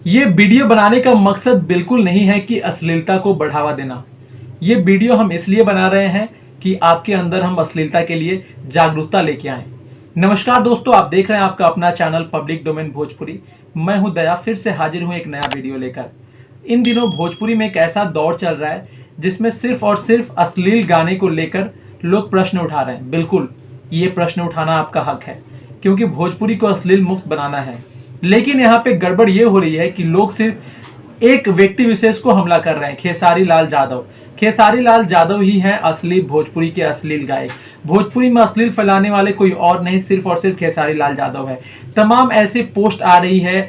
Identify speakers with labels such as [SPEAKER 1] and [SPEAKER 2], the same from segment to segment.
[SPEAKER 1] ये वीडियो बनाने का मकसद बिल्कुल नहीं है कि अश्लीलता को बढ़ावा देना। ये वीडियो हम इसलिए बना रहे हैं कि आपके अंदर हम अश्लीलता के लिए जागरूकता लेके आएँ। नमस्कार दोस्तों, आप देख रहे हैं आपका अपना चैनल पब्लिक डोमेन भोजपुरी। मैं हूं दया, फिर से हाजिर हूं एक नया वीडियो लेकर। इन दिनों भोजपुरी में एक ऐसा दौर चल रहा है जिसमें सिर्फ और सिर्फ अश्लील गाने को लेकर लोग प्रश्न उठा रहे हैं। बिल्कुल, ये प्रश्न उठाना आपका हक है क्योंकि भोजपुरी को अश्लील मुक्त बनाना है। लेकिन यहाँ पे गड़बड़ ये हो रही है कि लोग सिर्फ एक व्यक्ति विशेष को हमला कर रहे हैं, खेसारी लाल यादव। खेसारी लाल यादव ही हैं असली भोजपुरी के अश्लील गायक। भोजपुरी में अश्लील फैलाने वाले कोई और नहीं, सिर्फ और सिर्फ खेसारी लाल यादव है। तमाम ऐसे पोस्ट आ रही है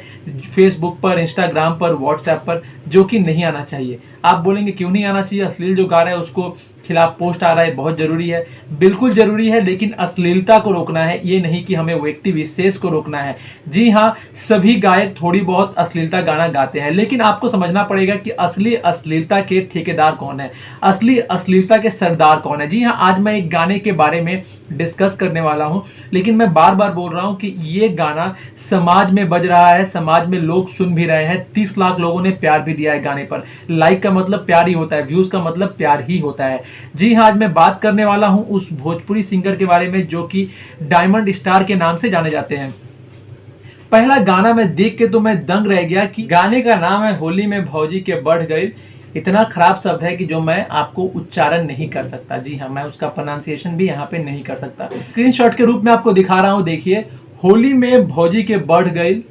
[SPEAKER 1] फेसबुक पर, इंस्टाग्राम पर, व्हाट्सएप पर, जो कि नहीं आना चाहिए। आप बोलेंगे क्यों नहीं आना चाहिए? अश्लील जो गा रहा है उसको खिलाफ पोस्ट आ रहा है, बहुत जरूरी है। बिल्कुल जरूरी है, लेकिन अश्लीलता को रोकना है, ये नहीं कि हमें व्यक्ति विशेष को रोकना है। जी हाँ, सभी गायक थोड़ी बहुत अश्लीलता गाना गाते हैं, लेकिन आपको समझना पड़ेगा कि असली अश्लीलता के ठेकेदार कौन है, असली अश्लीलता के सरदार कौन है। जी हाँ, आज मैं एक गाने के बारे में डिस्कस करने वाला हूं, लेकिन मैं बार बार बोल रहा हूं कि ये गाना समाज में बज रहा है, समाज में लोग सुन भी रहे हैं। 30 लाख लोगों ने प्यार भी दिया है गाने पर। लाइक का मतलब प्यार ही होता है, व्यूज का मतलब प्यार ही होता है। जी हाँ, आज मैं बात करने वाला हूं उस भोजपुरी सिंगर के बारे में जो कि डायमंड स्टार के नाम से जाने जाते हैं। पहला गाना मैं देख के तो मैं दंग रह गया कि गाने का नाम है होली में भौजी के बढ़ गई। इतना खराब शब्द है कि जो मैं आपको उच्चारण नहीं कर सकता। जी हाँ, मैं उसका प्रोनाउंसिएशन भी यहाँ पे नहीं कर सकता। स्क्रीनशॉट के रूप में आपको दिखा रहा हूँ, देखिए। होली में भौजी के बढ़ गई,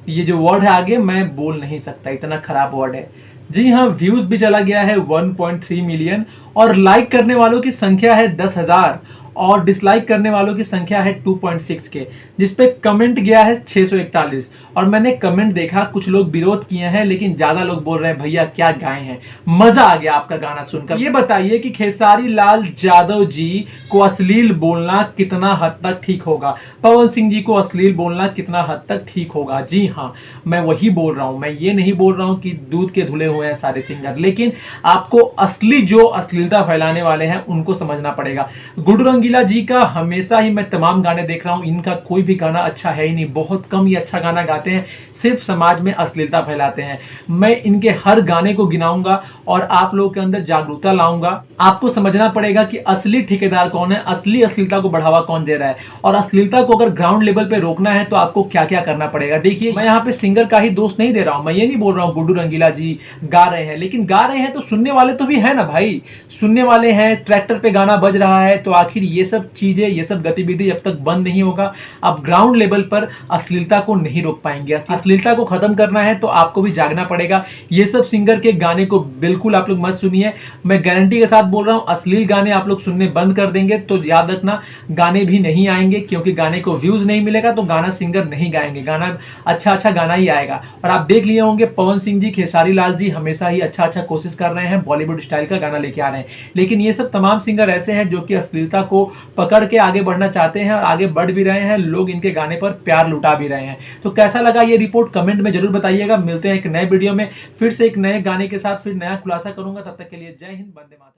[SPEAKER 1] ये जो वर्ड है आगे मैं बोल नहीं सकता, इतना खराब वर्ड है। जी हाँ, व्यूज भी चला गया है 1.3 मिलियन और लाइक करने वालों की संख्या है 10,000 और डिसलाइक करने वालों की संख्या है 2.6 के, जिसपे कमेंट गया है 641। और मैंने कमेंट देखा, कुछ लोग विरोध किए हैं, लेकिन ज्यादा लोग बोल रहे हैं भैया क्या गाए हैं, मजा आ गया आपका गाना सुनकर। ये बताइए कि खेसारी लाल यादव जी को अश्लील बोलना कितना हद तक ठीक होगा, पवन सिंह जी को अश्लील बोलना कितना हद तक ठीक होगा। जी हाँ, मैं वही बोल रहा हूं। मैं ये नहीं बोल रहा हूं कि दूध के धुले हुए हैं सारे सिंगर, लेकिन आपको असली जो अश्लीलता फैलाने वाले हैं उनको समझना पड़ेगा। गुड्डू रंगीला जी का हमेशा ही मैं तमाम गाने देख रहा हूं, इनका कोई भी गाना अच्छा है ही नहीं। बहुत कम ये अच्छा गाना गाते हैं, सिर्फ समाज में अश्लीलता फैलाते हैं। मैं इनके हर गाने को गिनाऊंगा और आप लोगों के अंदर जागरूकता लाऊंगा। आपको समझना पड़ेगा कि असली ठेकेदार कौन है, असली अश्लीलता को बढ़ावा कौन दे रहा है, और अश्लीलता को अगर ग्राउंड लेवल पे रोकना है तो आपको क्या क्या करना पड़ेगा। देखिए, मैं यहाँ पे सिंगर का ही दोष नहीं दे रहा हूं। मैं ये नहीं बोल रहा हूं गुड्डू रंगीला जी गा रहे हैं, लेकिन गा रहे हैं तो सुनने वाले तो भी है ना भाई। सुनने वाले हैं, ट्रैक्टर पे गाना बज रहा है, तो आखिर ये सब चीजें, ये सब गतिविधि जब तक बंद नहीं होगा, आप ग्राउंड लेवल पर अश्लीलता को नहीं रोक पाएंगे। अश्लीलता को खत्म करना है तो आपको भी जागना पड़ेगा। ये सब सिंगर के गाने को बिल्कुल आप लोग मत सुनिए। मैं गारंटी के साथ बोल रहा हूं, अश्लील गाने आप लोग सुनने बंद कर देंगे तो याद रखना, गाने भी नहीं आएंगे, क्योंकि गाने को व्यूज नहीं मिलेगा तो गाना सिंगर नहीं गाएंगे। गाना अच्छा गाना ही आएगा। और आप देख लिए होंगे पवन सिंह जी, खेसारी लाल जी हमेशा ही अच्छा कोशिश कर रहे हैं, बॉलीवुड स्टाइल का गाना लेके आ रहे हैं। लेकिन ये सब तमाम सिंगर ऐसे हैं जो कि अश्लीलता को पकड़ के आगे बढ़ना चाहते हैं और आगे बढ़ भी रहे हैं। लोग इनके गाने पर प्यार लुटा भी रहे हैं। तो कैसा लगा ये रिपोर्ट कमेंट में जरूर बताइएगा। मिलते हैं एक नए वीडियो में, फिर से एक नए गाने के साथ फिर नया खुलासा करूंगा। तब तक के लिए जय हिंद, वंदे मातरम।